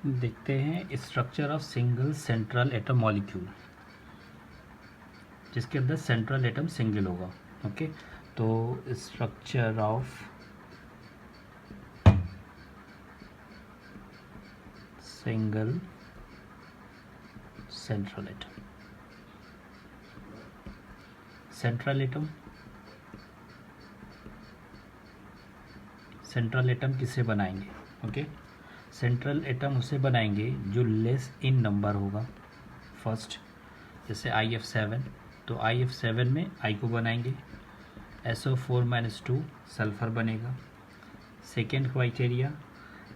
देखते हैं structure of single central atom molecule, जिसके अंदर सेंट्रल एटम सिंगल होगा। ओके, तो structure of single central atom, central atom, central atom किसे बनाएंगे? ओके, सेंट्रल एटम उसे बनाएंगे जो लेस इन नंबर होगा। फर्स्ट, जैसे IF7, तो IF7 में I को बनाएंगे, SO4-2 सल्फर बनेगा। Second criteria,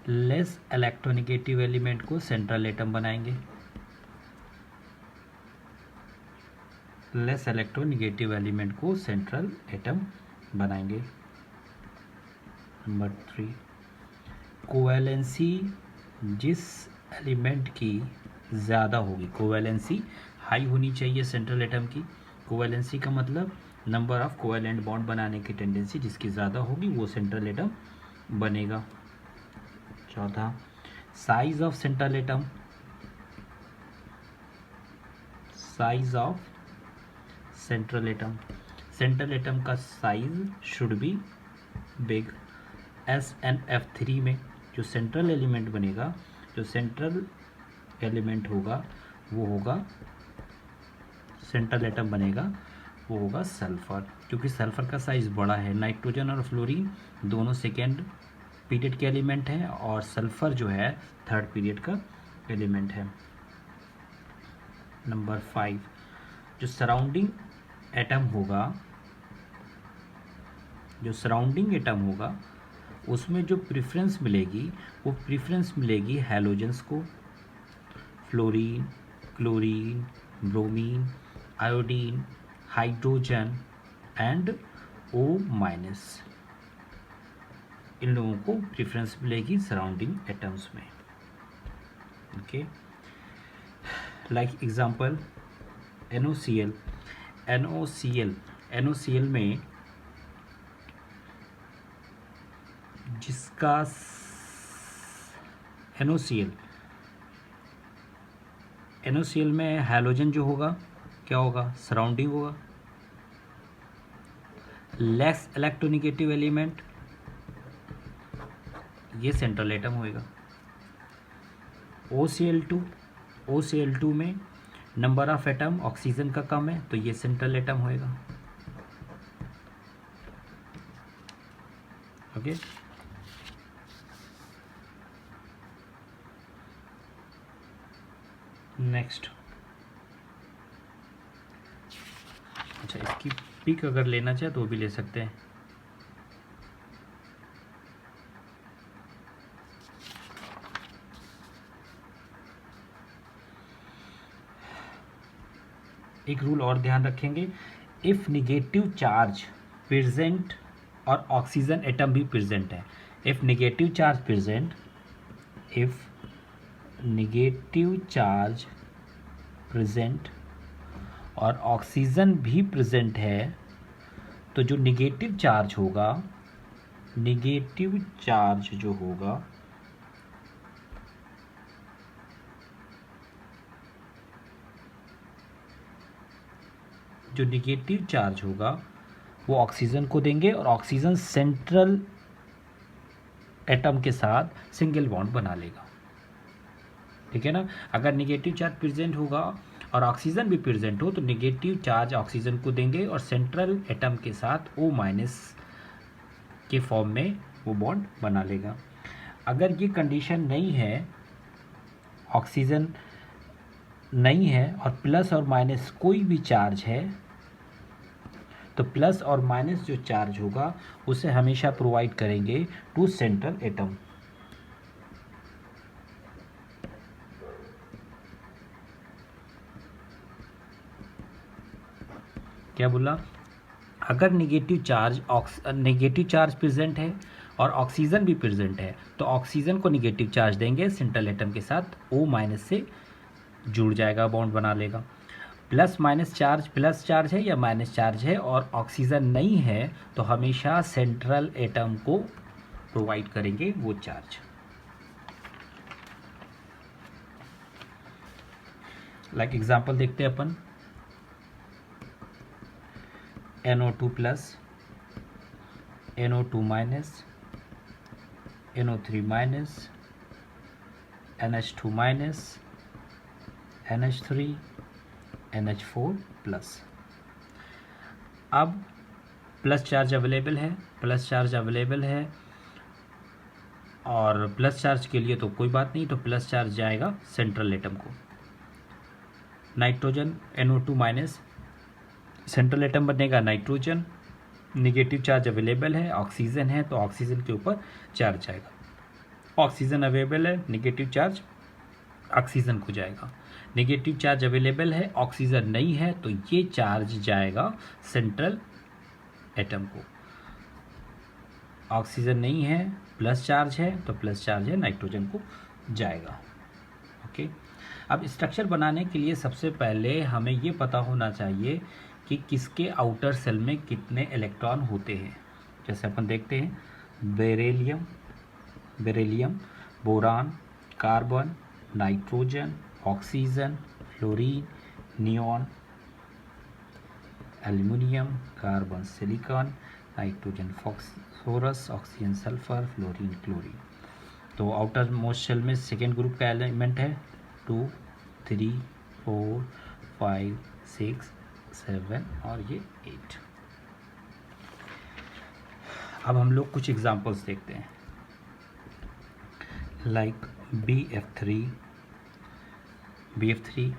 less electronegative element को सेंट्रल एटम बनाएंगे, लेस इलेक्ट्रोनेगेटिव एलिमेंट को सेंट्रल एटम बनाएंगे। नंबर 3, कोवैलेंसी जिस एलिमेंट की ज़्यादा होगी, कोवैलेंसी हाई होनी चाहिए सेंट्रल एटम की। कोवैलेंसी का मतलब नंबर ऑफ कोवैलेंट बॉन्ड बनाने की टेंडेंसी जिसकी ज़्यादा होगी वो सेंट्रल एटम बनेगा। चौथा, size of central atom, size of central atom, central atom का size should be big. SnF3 में जो सेंट्रल एलिमेंट बनेगा, जो सेंट्रल एलिमेंट होगा वो होगा, सेंट्रल एटम बनेगा वो होगा सल्फर, क्योंकि सल्फर का साइज़ बड़ा है। नाइट्रोजन और फ्लोरीन दोनों सेकेंड पीरियड के एलिमेंट हैं और सल्फर जो है थर्ड पीरियड का एलिमेंट है। नंबर 5, जो सराउंडिंग एटम होगा, जो सराउंडिंग एटम होगा उसमें जो प्रेफरेंस मिलेगी वो प्रेफरेंस मिलेगी हैलोजेंस को, fluorine, chlorine, bromine, iodine, hydrogen and O-, इन लोगों को प्रेफरेंस मिलेगी सराउंडिंग एटम्स में। Okay, like example NOCl, NOCl में जिसका NOCl में हैलोजन जो होगा क्या होगा? सराउंडिंग होगा। लेस इलेक्ट्रोनेगेटिव एलिमेंट ये सेंट्रल एटम होएगा। OCl2 में नंबर ऑफ एटम ऑक्सीजन का कम है तो ये सेंट्रल एटम होएगा। ओके, नेक्स्ट, अच्छा इसकी पिक अगर लेना चाहे तो भी ले सकते हैं। एक रूल और ध्यान रखेंगे, इफ निगेटिव चार्ज प्रेजेंट और ऑक्सीजन एटम भी प्रेजेंट है, if negative charge present, if negative charge present और ऑक्सीजन भी प्रेजेंट है तो जो निगेटिव चार्ज होगा, निगेटिव चार्ज जो होगा जो निगेटिव चार्ज होगा वो ऑक्सीजन को देंगे और ऑक्सीजन सेंट्रल एटम के साथ सिंगल बॉन्ड बना लेगा। ठीक है ना? अगर निगेटिव चार्ज प्रेजेंट होगा और ऑक्सीजन भी प्रेजेंट हो तो निगेटिव चार्ज ऑक्सीजन को देंगे और सेंट्रल एटम के साथ O- के फॉर्म में वो बॉन्ड बना लेगा। अगर ये कंडीशन नहीं है, ऑक्सीजन नहीं है और प्लस और माइनस कोई भी चार्ज है तो प्लस और माइनस जो चार्ज होगा उसे हमेशा प्रोवाइड करेंगे टू सेंट्रल एटम। क्या बोला? अगर निगेटिव चार्ज प्रेजेंट है और ऑक्सीजन भी प्रेजेंट है तो ऑक्सीजन को निगेटिव चार्ज देंगे, सेंट्रल एटम के साथ O- से जुड़ जाएगा, बॉन्ड बना लेगा। Plus minus charge, plus charge है या माइनस चार्ज है और ऑक्सीजन नहीं है तो हमेशा सेंट्रल एटम को प्रोवाइड करेंगे वो चार्ज। लाइक एग्जांपल देखते हैं अपन, NO2 plus, NO2 minus, NO3 minus, NH2 minus, NH3, NH4 plus. अब प्लस चार्ज अवेलेबल है, प्लस चार्ज अवेलेबल है, और प्लस चार्ज के लिए तो कोई बात नहीं, तो प्लस चार्ज जाएगा सेंट्रल एटम को। Nitrogen NO2 minus, central atom बनेगा नाइट्रोजन, निगेटिव चार्ज अवेलेबल है, ऑक्सीजन है तो ऑक्सीजन के ऊपर चार्ज जाएगा, ऑक्सीजन अवेलेबल है, निगेटिव चार्ज ऑक्सीजन को जाएगा, निगेटिव चार्ज अवेलेबल है, ऑक्सीजन नहीं है तो ये चार्ज जाएगा सेंट्रल एटम को। ऑक्सीजन नहीं है, प्लस चार्ज है तो प्लस चार्ज है नाइट्रोजन को जाएगा। ओके, अब स्ट्रक्चर बनाने के लिए सबसे पहले हमें ये पता होना चाहिए कि किसके आउटर सेल में कितने इलेक्ट्रॉन होते हैं। जैसे अपन देखते हैं beryllium, boron, carbon, nitrogen, oxygen, fluorine, neon, aluminium, carbon silicon, nitrogen phosphorus, oxygen sulphur, fluorine chlorine. तो आउटर मोस्ट शेल में सेकेंड ग्रुप का एलिमेंट है 2, 3, 4, 5, 6, 7 और ये 8। अब हम लोग कुछ एग्जांपल्स देखते हैं, like BF3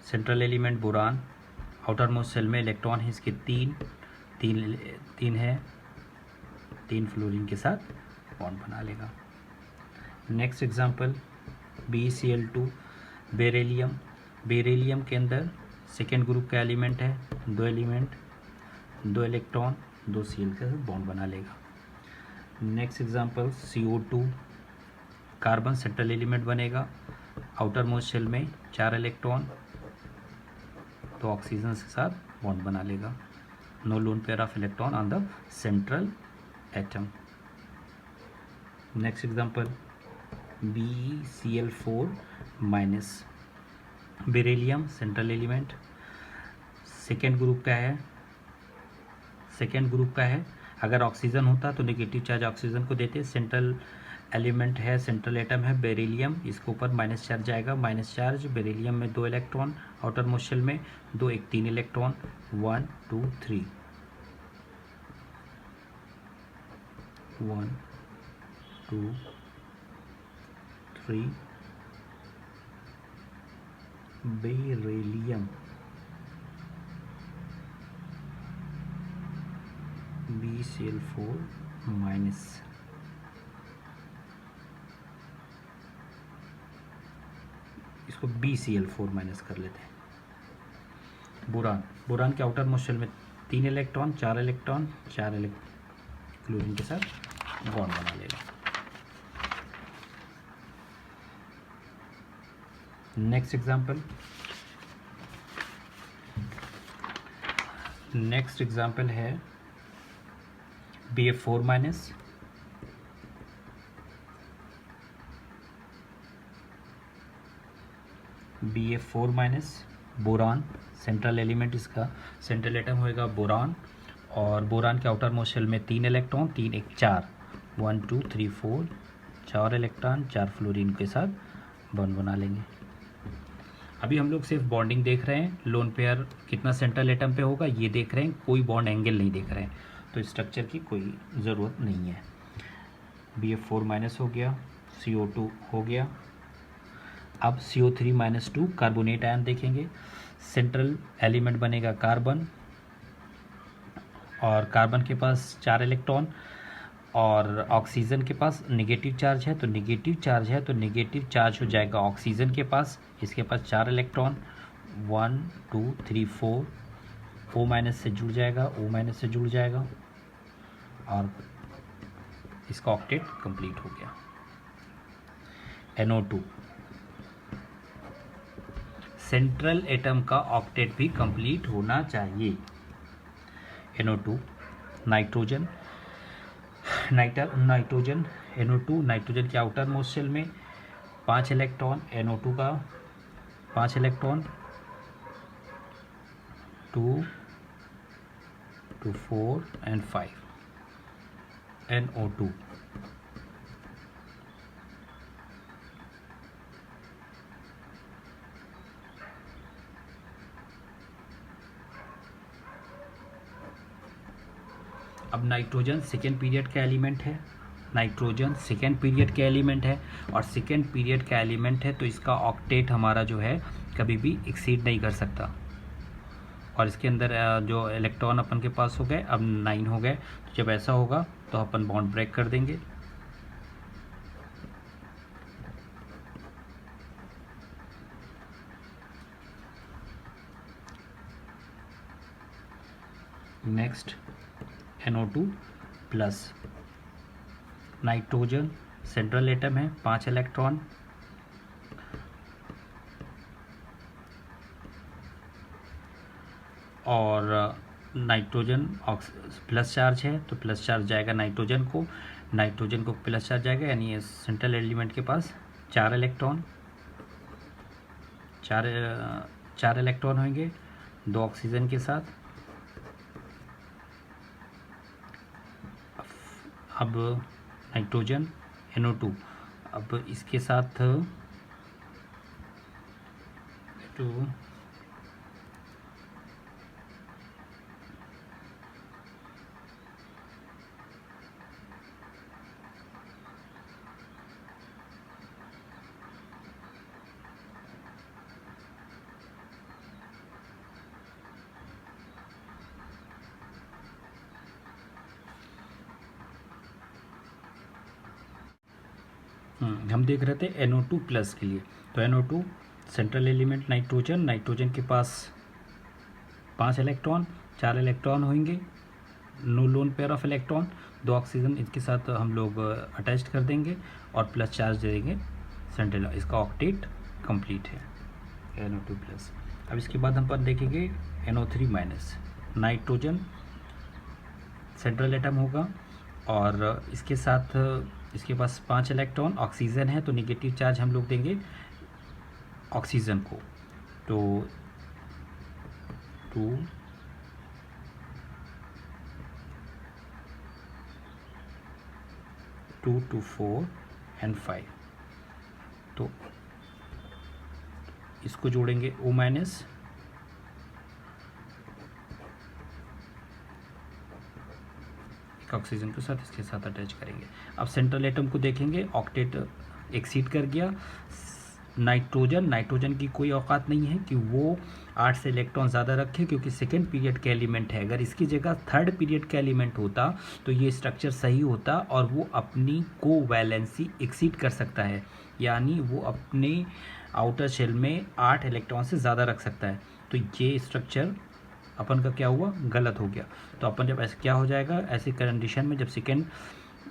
central element boron, outermost cell में इलेक्ट्रॉन है इसके तीन है, 3 फ्लोरीन के साथ बॉन्ड बना लेगा। नेक्स्ट एग्जांपल BeCl2 बेरिलियम के अंदर सेकेंड ग्रुप का एलिमेंट है, 2 इलेक्ट्रॉन 2 Cl के साथ बॉन्ड बना लेगा। Next example CO2 carbon central element बनेगा, आउटर मोस्ट शेल में 4 इलेक्ट्रॉन तो ऑक्सीजन के साथ बॉन्ड बना लेगा। No lone pair of electron on the central atom. Next example BeCl4 minus beryllium central element second group का है, अगर ऑक्सीजन होता तो नेगेटिव चार्ज ऑक्सीजन को देते, सेंट्रल एलिमेंट है, सेंट्रल एटम है बेरिलियम, इसके ऊपर माइनस चार्ज जाएगा, माइनस चार्ज बेरिलियम में 2 इलेक्ट्रॉन, आउटर मोस्ट शेल में 2 1 3 इलेक्ट्रॉन, 1 2 3 1 2 3 बेरिलियम BeCl4 माइनस, इसको BeCl4 माइनस कर लेते हैं। बोरान के आउटर मोस्ट शेल में 3 इलेक्ट्रॉन 4 इलेक्ट्रॉन क्लोरीन के साथ बॉन्ड बना लेगा। नेक्स्ट एग्जांपल है BF4 minus, boron central element, इसका सेंट्रल एटम होएगा बोरान, और बोरान के आउटर मोस्ट शेल में 3 इलेक्ट्रॉन 3 1 4 1 2 3 4 4 इलेक्ट्रॉन 4 फ्लोरीन के साथ बॉन्ड बना लेंगे। अभी हम लोग सिर्फ बॉन्डिंग देख रहे हैं, लोन पेयर कितना सेंट्रल एटम पे होगा ये देख रहे हैं, कोई बॉन्ड एंगल नहीं देख रहे हैं, तो स्ट्रक्चर की कोई ज़रूरत नहीं है। BF4 माइनस हो गया, CO2 हो गया। अब CO3-2 कार्बोनेट आयन देखेंगे, सेंट्रल एलिमेंट बनेगा कार्बन, और कार्बन के पास 4 इलेक्ट्रॉन, और ऑक्सीजन के पास नेगेटिव चार्ज है तो नेगेटिव चार्ज हो जाएगा ऑक्सीजन के पास, इसके पास 4 इलेक्ट्रॉन 1 2 3 4 O माइनस से जुड़ जाएगा और इसका ऑक्टेट कंप्लीट हो गया। NO2 सेंट्रल एटम का ऑक्टेट भी कंप्लीट होना चाहिए। NO2 नाइट्रोजन NO2 नाइट्रोजन के आउटर मोस्ट शेल में 5 इलेक्ट्रॉन, NO2 का 5 इलेक्ट्रॉन, 2 to 4 and 5, NO2। अब नाइट्रोजन सेकेंड पीरियड का एलिमेंट है, नाइट्रोजन सेकेंड पीरियड का एलिमेंट है, और सेकेंड पीरियड का एलिमेंट है तो इसका ऑक्टेट हमारा जो है कभी भी एक्सीड नहीं कर सकता। और इसके अंदर जो इलेक्ट्रॉन अपन के पास हो गए अब 9 हो गए। तो जब ऐसा होगा तो अपन बॉन्ड ब्रेक कर देंगे। Next NO2 plus, nitrogen central atom है, 5 इलेक्ट्रॉन, और नाइट्रोजन प्लस चार्ज है तो प्लस चार्ज जाएगा नाइट्रोजन को प्लस चार्ज जाएगा, यानी सेंट्रल एलिमेंट के पास 4 इलेक्ट्रॉन, 4 इलेक्ट्रॉन होंगे 2 ऑक्सीजन के साथ। अब नाइट्रोजन NO2, अब इसके साथ हम देख रहे थे NO2 प्लस के लिए। तो NO2 सेंट्रल एलिमेंट नाइट्रोजन के पास 5 इलेक्ट्रॉन, 4 इलेक्ट्रॉन होंगे, no lone pair of electron, 2 oxygen इसके साथ हम लोग अटैच कर देंगे और प्लस चार्ज दे देंगे सेंट्रल। इसका ऑक्टेट कंप्लीट है NO2 प्लस। अब इसके बाद हम पर देखेंगे NO3 minus, nitrogen central atom होगा और इसके साथ इसके पास 5 इलेक्ट्रॉन, ऑक्सीजन है तो निगेटिव चार्ज हम लोग देंगे ऑक्सीजन को। तो 2 to 4 and 5, तो इसको जोड़ेंगे O माइनस, ऑक्सीजन के साथ इसके साथ अटैच करेंगे। अब सेंट्रल एटम को देखेंगे, ऑक्टेट एक्सीड कर गया। नाइट्रोजन की कोई औकात नहीं है कि वो 8 से इलेक्ट्रॉन ज़्यादा रखे, क्योंकि सेकेंड पीरियड का एलिमेंट है। अगर इसकी जगह थर्ड पीरियड का एलिमेंट होता तो ये स्ट्रक्चर सही होता और वो अपनी कोवैलेंसी एक्सीड कर सकता है, यानी वो अपने आउटर शेल में 8 इलेक्ट्रॉन से ज़्यादा रख सकता है। तो ये स्ट्रक्चर अपन का क्या हुआ, गलत हो गया। तो अपन जब ऐसे क्या हो जाएगा, ऐसी कंडीशन में जब सेकेंड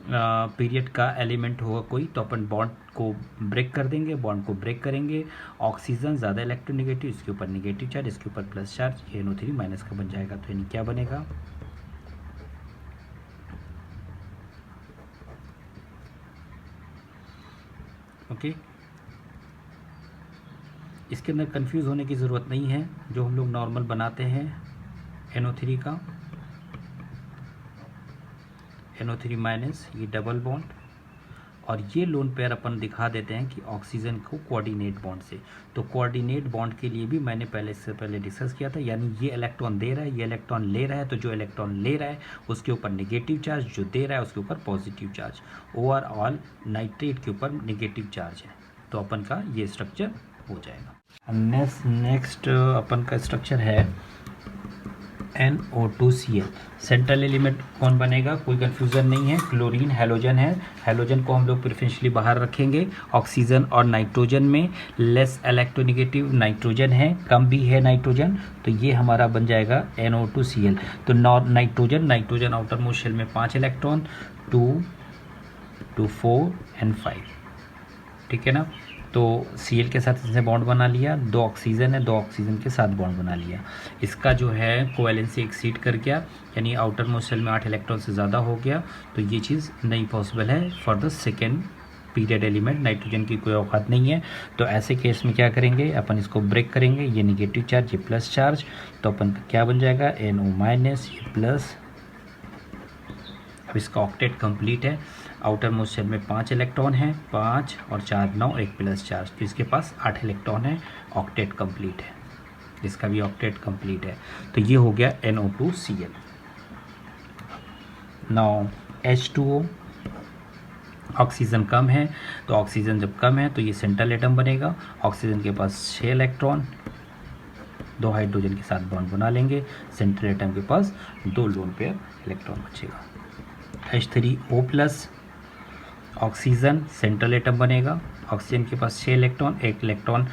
पीरियड का एलिमेंट होगा कोई तो अपन बॉन्ड को ब्रेक कर देंगे, बॉन्ड को ब्रेक करेंगे। ऑक्सीजन ज़्यादा इलेक्ट्रोनेगेटिव, इसके ऊपर नेगेटिव चार्ज, इसके ऊपर प्लस चार्ज, NO3 माइनस का बन जाएगा। तो यानी क्या बनेगा, ओके। इसके अंदर कंफ्यूज होने की ज़रूरत नहीं है, जो हम लोग नॉर्मल बनाते हैं NO3 का, NO3 माइनस, ये डबल बॉन्ड, और ये लोन पेयर अपन दिखा देते हैं कि ऑक्सीजन को कोऑर्डिनेट बॉन्ड से। तो कोऑर्डिनेट बॉन्ड के लिए भी मैंने इससे पहले डिस्कस किया था, यानी ये इलेक्ट्रॉन दे रहा है, ये इलेक्ट्रॉन ले रहा है, तो जो इलेक्ट्रॉन ले रहा है उसके ऊपर नेगेटिव चार्ज, जो दे रहा है उसके ऊपर पॉजिटिव चार्ज। ओवरऑल नाइट्रेट के ऊपर नेगेटिव चार्ज है, तो अपन का ये स्ट्रक्चर हो जाएगा। नेक्स्ट अपन का स्ट्रक्चर है NO2Cl। सेंट्रल एलिमेंट कौन बनेगा, कोई कंफ्यूजन नहीं है, क्लोरीन हैलोजन है। हैलोजन को हम लोग प्रेफरेंशियली बाहर रखेंगे। ऑक्सीजन और नाइट्रोजन में लेस इलेक्ट्रोनेगेटिव नाइट्रोजन है, कम भी है नाइट्रोजन, तो ये हमारा बन जाएगा NO2Cl। तो नाइट्रोजन आउटर मोस्ट शेल में 5 इलेक्ट्रॉन, 2 to 4 and 5, ठीक है ना। तो Cl के साथ इसने बॉन्ड बना लिया, 2 ऑक्सीजन है, 2 ऑक्सीजन के साथ बॉन्ड बना लिया। इसका जो है कोवैलेंसी एक्सीड कर गया, यानी आउटर मोस्ट शेल में 8 इलेक्ट्रॉन से ज़्यादा हो गया। तो ये चीज़ नहीं पॉसिबल है for the second period element, nitrogen की कोई औकात नहीं है। तो ऐसे केस में क्या करेंगे, अपन इसको ब्रेक करेंगे, ये निगेटिव चार्ज ये प्लस चार्ज, तो अपन क्या बन जाएगा NO- ये प्लस। अब इसका ऑक्टेट कंप्लीट है। आउटर मोस्ट शेल में 5 इलेक्ट्रॉन हैं, 5 और 4 9, एक प्लस चार्ज, तो इसके पास 8 इलेक्ट्रॉन है। ऑक्टेट कंप्लीट है, इसका भी ऑक्टेट कंप्लीट है। तो ये हो गया NO2Cl। नाउ H2O, ऑक्सीजन कम है, तो ऑक्सीजन जब कम है तो ये सेंट्रल एटम बनेगा। ऑक्सीजन के पास 6 इलेक्ट्रॉन, 2 हाइड्रोजन के साथ बॉन्ड बना लेंगे। सेंट्रल एटम के पास 2 लोन पेयर इलेक्ट्रॉन बचेगा। H3O+, ऑक्सीजन सेंट्रल एटम बनेगा। ऑक्सीजन के पास 6 इलेक्ट्रॉन, 1 इलेक्ट्रॉन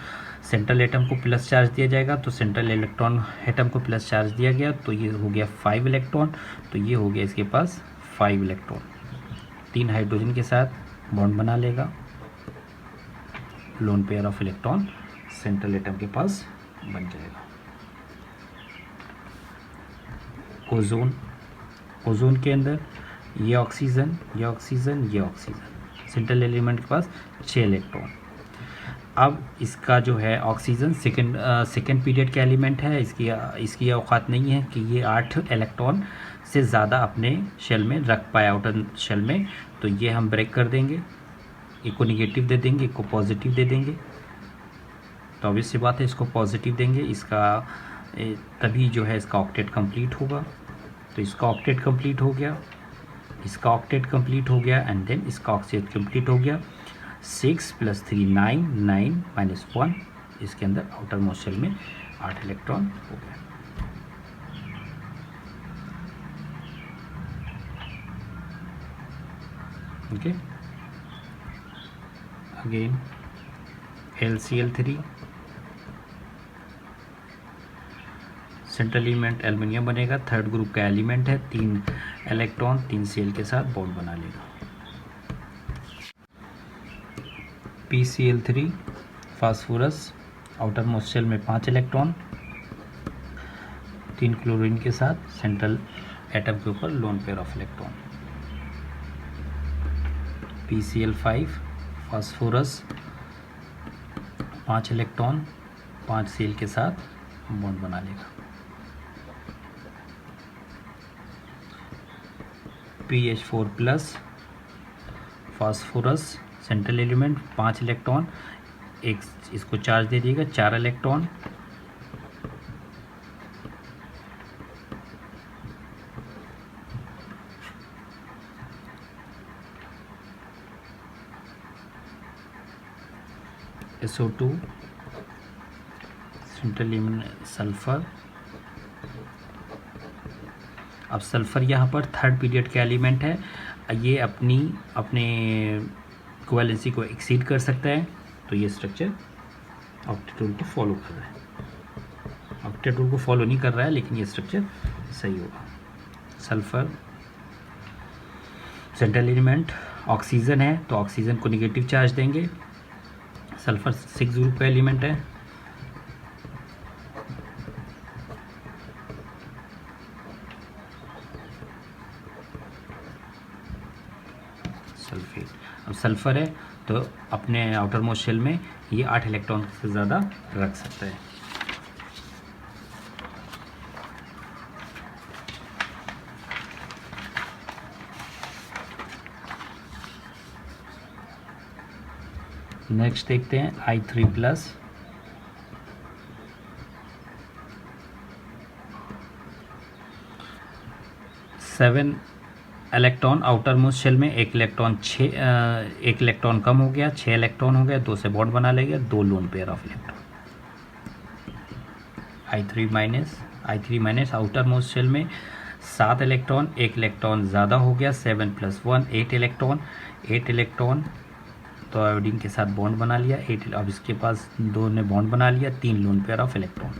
सेंट्रल एटम को प्लस चार्ज दिया जाएगा, तो सेंट्रल इलेक्ट्रॉन एटम को प्लस चार्ज दिया गया, तो ये हो गया 5 इलेक्ट्रॉन। तो ये हो गया इसके पास 5 इलेक्ट्रॉन, 3 हाइड्रोजन के साथ बॉन्ड बना लेगा। Loan pair of electron central atom के पास बन जाएगा। ओजोन, ओजोन के अंदर ये ऑक्सीजन, ये ऑक्सीजन, ये ऑक्सीजन, सेंट्रल एलिमेंट के पास 6 इलेक्ट्रॉन। अब इसका जो है ऑक्सीजन सेकेंड पीरियड का एलिमेंट है, इसकी औकात नहीं है कि ये 8 इलेक्ट्रॉन से ज़्यादा अपने शेल में रख पाए, आउटर शेल में। तो ये हम ब्रेक कर देंगे, एक को निगेटिव दे देंगे, एक को पॉजिटिव दे देंगे। तो ऑब्वियस सी बात है, इसको पॉजिटिव देंगे, इसका तभी जो है इसका ऑक्टेट कंप्लीट होगा। तो इसका ऑक्टेट कंप्लीट हो गया, इसका ऑक्टेट कंप्लीट हो गया, एंड देन इसका ऑक्टेट कंप्लीट हो गया। 6 + 3 9, 9 - 1, इसके अंदर आउटर मोस्ट शेल में 8 इलेक्ट्रॉन हो गया। Okay, again LCl3, central element aluminium बनेगा, थर्ड ग्रुप का एलिमेंट है, 3 इलेक्ट्रॉन 3 Cl के साथ बॉन्ड बना लेगा। PCl3, phosphorus, outer most shell में 5 इलेक्ट्रॉन, 3 क्लोरीन के साथ सेंट्रल एटम के ऊपर loan pair of electron. PCl5, phosphorus, 5 electron 5 Cl के साथ बॉन्ड बना लेगा। PH4+, phosphorus, central element 5 electron, एक इसको चार्ज दे दिएगा, 4 electron. SO2, central element sulphur. अब सल्फर यहाँ पर थर्ड पीरियड का एलिमेंट है, ये अपने कोवेलेंसी को एक्सीड कर सकता है, तो ये स्ट्रक्चर ऑक्टेट रूल को फॉलो कर रहा है। ऑक्टेट रूल को फॉलो नहीं कर रहा है, लेकिन ये स्ट्रक्चर सही होगा। सल्फर, सेंट्रल एलिमेंट ऑक्सीजन है, तो ऑक्सीजन को निगेटिव चार्ज देंगे। सल्फर 6 ग्रुप का एलिमेंट है। सल्फेट, अब सल्फर है तो अपने आउटर मोस्ट शेल में ये 8 इलेक्ट्रॉन से ज़्यादा रख सकता है। नेक्स्ट देखते हैं I3+, 7 electron outer most shell में, एक इलेक्ट्रॉन कम हो गया, 6 इलेक्ट्रॉन हो गया, 2 से बॉन्ड बना लेगा, 2 lone pair of electron. I3- outermost shell में 7 इलेक्ट्रॉन, एक इलेक्ट्रॉन ज़्यादा हो गया, 7 + 1 8 इलेक्ट्रॉन, तो आयोडीन के साथ बॉन्ड बना लिया 8। अब इसके पास 2 ने बॉन्ड बना लिया, 3 loan pair of electron.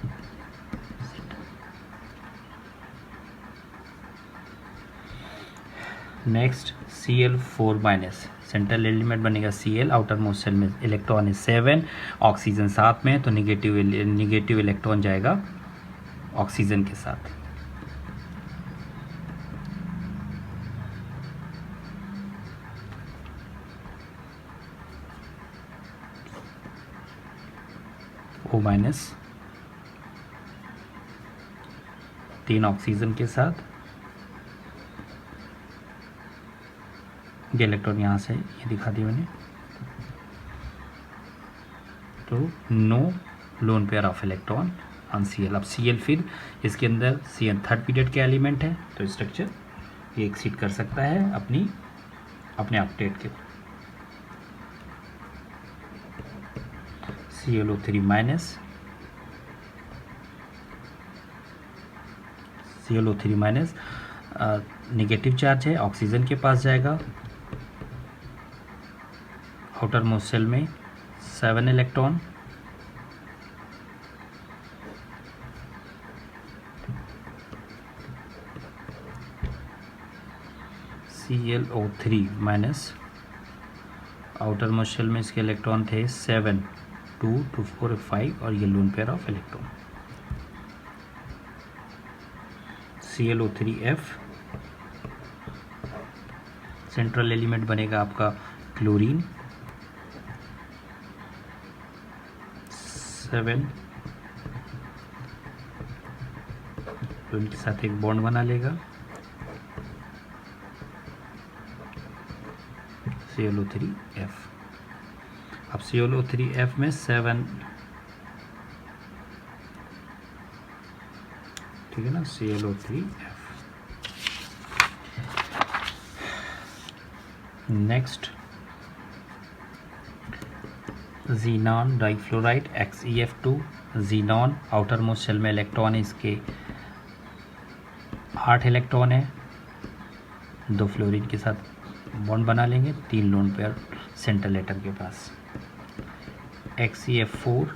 Next Cl4-, central element बनेगा Cl, आउटर मोस्ट शेल में इलेक्ट्रॉन है 7, ऑक्सीजन साथ में, तो निगेटिव इलेक्ट्रॉन जाएगा ऑक्सीजन के साथ। O माइनस, 3 ऑक्सीजन के साथ, ये इलेक्ट्रॉन यहाँ से ये दिखा दिया मैंने, तो no lone pair of electron on Cl। अब Cl फिर इसके अंदर Cn थर्ड पीरियड के एलिमेंट है, तो स्ट्रक्चर ये एक्सीड कर सकता है अपने अपडेट के। ClO3 minus, ClO3 minus negative charge है, ऑक्सीजन के पास जाएगा, आउटर मोस्ट शेल में 7 electron, ClO3 minus, outermost shell में इसके इलेक्ट्रॉन थे 7, 2, 2, 4, 5 और ये loan pair of electron. ClO3F central element बनेगा आपका क्लोरीन, 7 तो इनके साथ एक बॉन्ड बना लेगा, ClO3F। अब ClO3F में 7, ठीक है ना, ClO3F। Next xenon difluoride XeF2, xenon outermost shell में इलेक्ट्रॉन है इसके 8 इलेक्ट्रॉन है, 2 फ्लोरीन के साथ बॉन्ड बना लेंगे, 3 लोन पेयर सेंट्रल एटम के पास। XeF4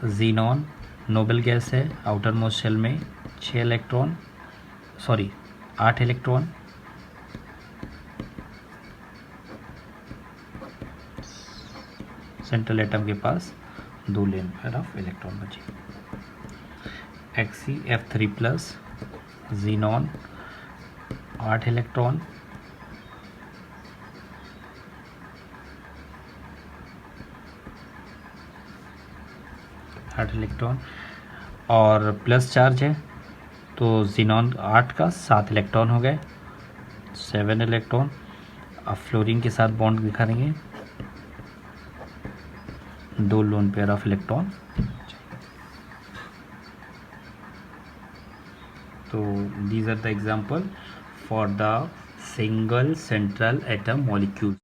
ज़ीनॉन नोबल गैस है, आउटर मोस्ट शेल में 8 इलेक्ट्रॉन, सेंट्रल एटम के पास 2 लोन पेयर ऑफ इलेक्ट्रॉन बचे। XeF3 प्लस ज़ीनॉन 8 इलेक्ट्रॉन, और प्लस चार्ज है, तो ज़ीनॉन 8 का 7 इलेक्ट्रॉन हो गए, 7 इलेक्ट्रॉन। अब फ्लोरीन के साथ बॉन्ड दिखा देंगे, 2 लोन पेयर ऑफ इलेक्ट्रॉन। तो these are the example for the single central atom molecule।